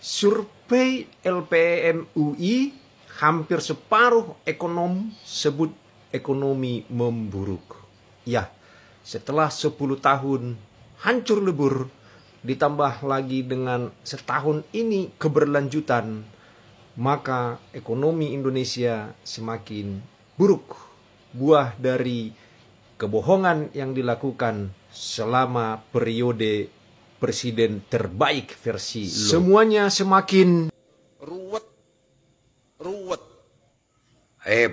Survei LPM UI, hampir separuh ekonom sebut ekonomi memburuk. Ya, setelah 10 tahun hancur lebur, ditambah lagi dengan setahun ini keberlanjutan, maka ekonomi Indonesia semakin buruk. Buah dari kebohongan yang dilakukan selama periode presiden terbaik versi lo. Semuanya semakin ruwet.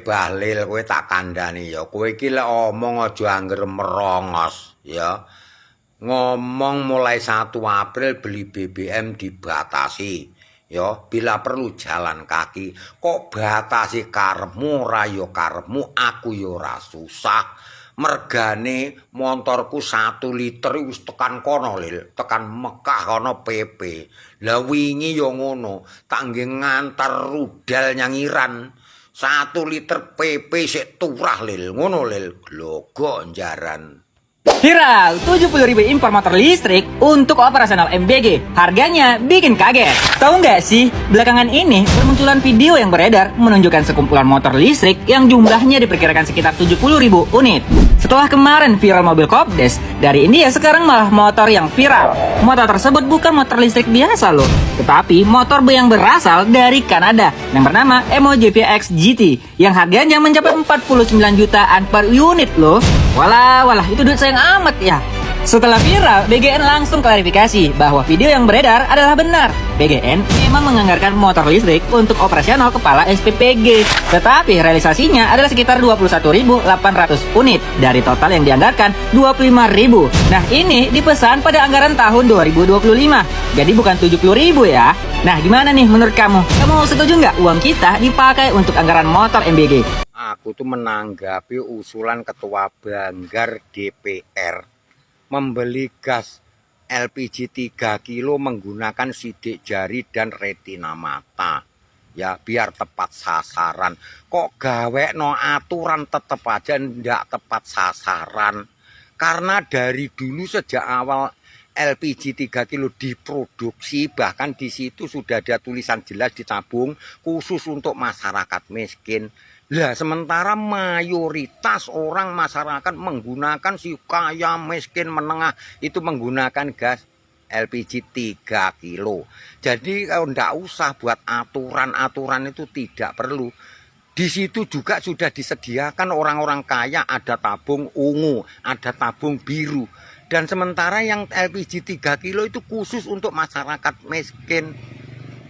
Bahlil, kowe tak kandhani ya. Kowe iki lek omong aja angger merongos ya. Ngomong mulai 1 April beli BBM dibatasi. Ya, bila perlu jalan kaki. Kok batasi karepmu ora ya karepmu, aku ya ora susah. Mergane motorku 1 liter wis tekan kono lil, tekan Mekah kono PP. Lah wingi ya ngono, tak nggih ngantar rudal nyang Iran. 1 liter PP sik turah lil, ngono lil, glogok jaran. Viral, 70.000 impor motor listrik untuk operasional MBG. Harganya bikin kaget. Tahu nggak sih, belakangan ini bermunculan video yang beredar menunjukkan sekumpulan motor listrik yang jumlahnya diperkirakan sekitar 70.000 unit. Setelah kemarin viral mobil Kopdes dari India, sekarang malah motor yang viral. Motor tersebut bukan motor listrik biasa loh, tetapi motor yang berasal dari Kanada yang bernama MOJVX GT yang harganya mencapai 49 jutaan per unit loh. Walah, itu duit sayang amat ya. Setelah viral, BGN langsung klarifikasi bahwa video yang beredar adalah benar. BGN memang menganggarkan motor listrik untuk operasional kepala SPPG, tetapi realisasinya adalah sekitar 21.800 unit dari total yang dianggarkan 25.000. Nah, ini dipesan pada anggaran tahun 2025, jadi bukan 70.000 ya. Nah, gimana nih menurut kamu? Kamu setuju nggak uang kita dipakai untuk anggaran motor MBG? Aku tuh menanggapi usulan Ketua Banggar DPR membeli gas LPG 3 kilo menggunakan sidik jari dan retina mata. Ya, biar tepat sasaran. Kok gawe no aturan tetep aja ndak tepat sasaran. Karena dari dulu sejak awal LPG 3 kilo diproduksi, bahkan di situ sudah ada tulisan jelas ditabung khusus untuk masyarakat miskin. Lah, sementara mayoritas orang masyarakat menggunakan si kaya, miskin, menengah itu menggunakan gas LPG 3 kilo. Jadi kalau ndak usah buat aturan-aturan itu tidak perlu. Di situ juga sudah disediakan orang-orang kaya, ada tabung ungu, ada tabung biru. Dan sementara yang LPG 3 kilo itu khusus untuk masyarakat miskin.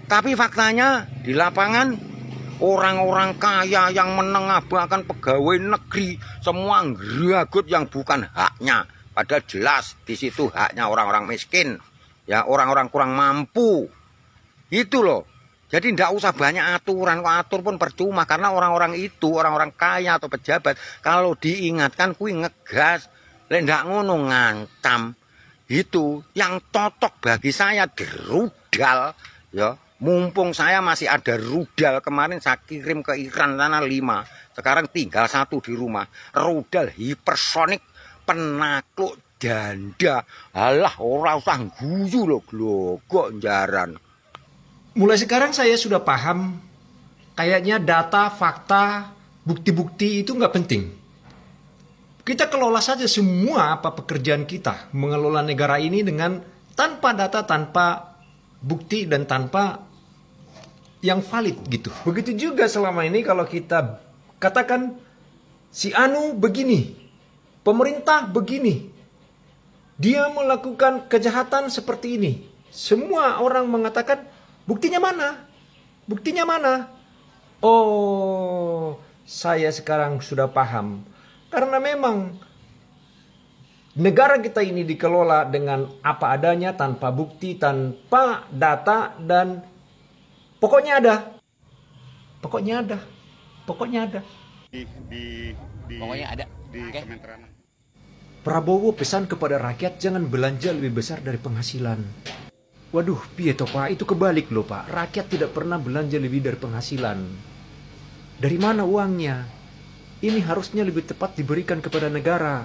Tapi faktanya di lapangan orang-orang kaya yang menengah bahkan pegawai negeri semua ngeragut yang bukan haknya. Padahal jelas di situ haknya orang-orang miskin, ya orang-orang kurang mampu. Itu loh. Jadi ndak usah banyak aturan, kok atur pun percuma karena orang-orang itu, orang-orang kaya atau pejabat kalau diingatkan kuwi ngegas, lek ndak ngono ngancam. Itu yang cocok bagi saya dirudal, ya. Mumpung saya masih ada rudal, kemarin saya kirim ke Iran sana 5, sekarang tinggal 1 di rumah. Rudal hipersonik penakluk janda. Alah, ora usah guyu lho, glogok jaran. mulai sekarang saya sudah paham, kayaknya data, fakta, bukti-bukti itu nggak penting. Kita kelola saja semua apa pekerjaan kita, mengelola negara ini dengan tanpa data, tanpa bukti, dan tanpa yang valid gitu. Begitu juga selama ini kalau kita katakan si Anu begini, pemerintah begini, dia melakukan kejahatan seperti ini. Semua orang mengatakan, buktinya mana? Buktinya mana? Oh, saya sekarang sudah paham. Karena memang negara kita ini dikelola dengan apa adanya, tanpa bukti, tanpa data, dan pokoknya ada. Pokoknya ada. Pokoknya ada. Okay. Prabowo pesan kepada rakyat jangan belanja lebih besar dari penghasilan. Waduh, piye toh Pak? Itu kebalik loh Pak. Rakyat tidak pernah belanja lebih dari penghasilan. Dari mana uangnya? Ini harusnya lebih tepat diberikan kepada negara.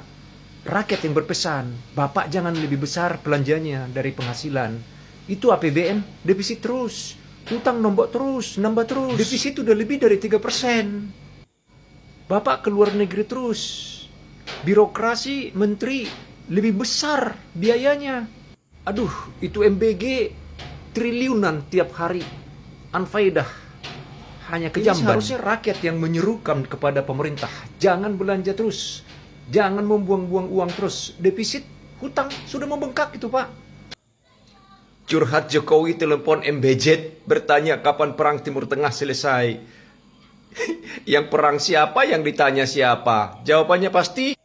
Rakyat yang berpesan, Bapak jangan lebih besar belanjanya dari penghasilan. Itu APBN defisit terus. Utang nombok terus, nambah terus. Defisit udah lebih dari 3%. Bapak ke luar negeri terus. Birokrasi, menteri, lebih besar biayanya. Aduh, itu MBG triliunan tiap hari. Anfaedah. Hanya kejamban. Seharusnya rakyat yang menyerukan kepada pemerintah. Jangan belanja terus. Jangan membuang-buang uang terus. Defisit, hutang sudah membengkak itu, Pak. Curhat Jokowi telepon MBZ bertanya kapan perang Timur Tengah selesai. Yang perang siapa, yang ditanya siapa? Jawabannya pasti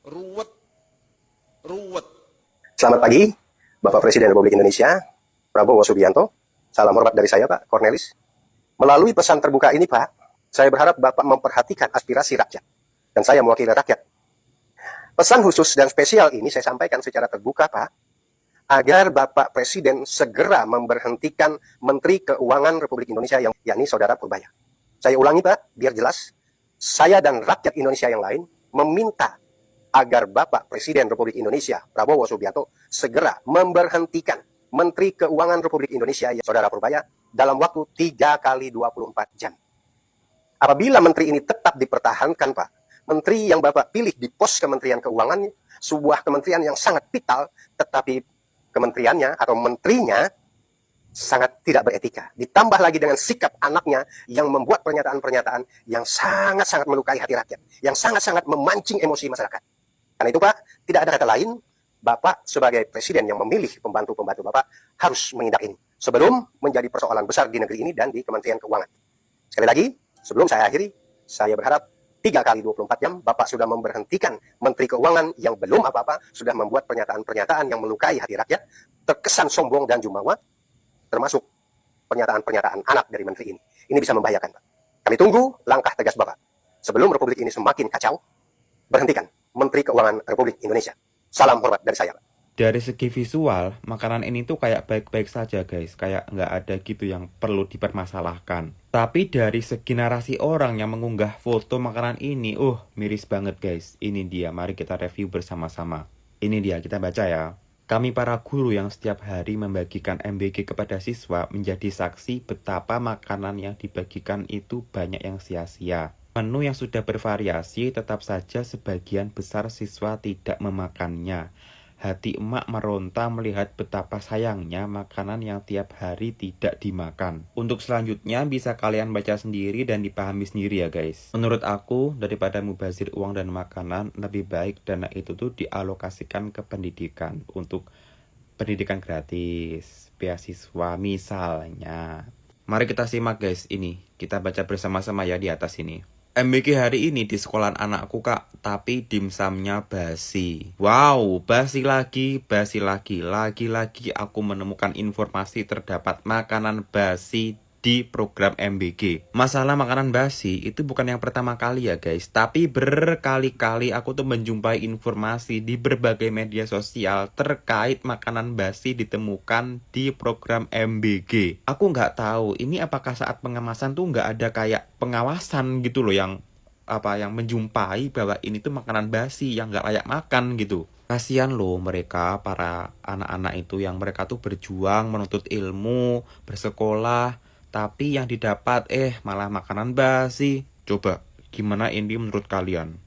Ruwet. Selamat pagi, Bapak Presiden Republik Indonesia, Prabowo Subianto. Salam hormat dari saya, Pak Cornelis. Melalui pesan terbuka ini, Pak, saya berharap Bapak memperhatikan aspirasi rakyat. Dan saya mewakili rakyat. Pesan khusus dan spesial ini saya sampaikan secara terbuka, Pak, agar Bapak Presiden segera memberhentikan Menteri Keuangan Republik Indonesia yakni Saudara Purbaya. Saya ulangi, Pak, biar jelas. Saya dan rakyat Indonesia yang lain meminta agar Bapak Presiden Republik Indonesia, Prabowo Subianto, segera memberhentikan Menteri Keuangan Republik Indonesia, Saudara Purbaya, dalam waktu 3 kali 24 jam. Apabila Menteri ini tetap dipertahankan, Pak, Menteri yang Bapak pilih di pos Kementerian Keuangan, sebuah kementerian yang sangat vital, tetapi kementeriannya atau menterinya sangat tidak beretika. Ditambah lagi dengan sikap anaknya yang membuat pernyataan-pernyataan yang sangat-sangat melukai hati rakyat, yang sangat-sangat memancing emosi masyarakat. Karena itu, Pak, tidak ada kata lain, Bapak sebagai Presiden yang memilih pembantu-pembantu Bapak harus menindak ini sebelum menjadi persoalan besar di negeri ini dan di Kementerian Keuangan. Sekali lagi, sebelum saya akhiri, saya berharap 3 kali 24 jam Bapak sudah memberhentikan Menteri Keuangan yang belum apa-apa, sudah membuat pernyataan-pernyataan yang melukai hati rakyat, terkesan sombong dan jumawa, termasuk pernyataan-pernyataan anak dari Menteri ini. Ini bisa membahayakan, Pak. Kami tunggu langkah tegas Bapak. Sebelum Republik ini semakin kacau, berhentikan Menteri Keuangan Republik Indonesia. Salam hormat dari saya, Pak. Dari segi visual, makanan ini tuh kayak baik-baik saja guys, kayak nggak ada gitu yang perlu dipermasalahkan. Tapi dari segi narasi orang yang mengunggah foto makanan ini, miris banget guys. Ini dia, mari kita review bersama-sama. Ini dia, kita baca ya. Kami para guru yang setiap hari membagikan MBG kepada siswa menjadi saksi betapa makanan yang dibagikan itu banyak yang sia-sia. Menu yang sudah bervariasi tetap saja sebagian besar siswa tidak memakannya. Hati emak meronta melihat betapa sayangnya makanan yang tiap hari tidak dimakan. Untuk selanjutnya bisa kalian baca sendiri dan dipahami sendiri ya guys. Menurut aku, daripada mubazir uang dan makanan, lebih baik dana itu tuh dialokasikan ke pendidikan. Untuk pendidikan gratis, beasiswa misalnya. Mari kita simak guys ini. Kita baca bersama-sama ya di atas ini. MBG hari ini di sekolahan anakku kak, tapi dimsumnya basi. Wow, basi lagi. Lagi-lagi aku menemukan informasi terdapat makanan basi di program MBG. Masalah makanan basi itu bukan yang pertama kali ya guys, tapi berkali-kali aku tuh menjumpai informasi di berbagai media sosial terkait makanan basi ditemukan di program MBG. Aku nggak tahu ini apakah saat pengemasan tuh nggak ada kayak pengawasan gitu loh yang menjumpai bahwa ini tuh makanan basi yang nggak layak makan gitu. Kasian loh mereka, para anak-anak itu yang mereka tuh berjuang menuntut ilmu, bersekolah, tapi yang didapat malah makanan basi. Coba gimana ini menurut kalian?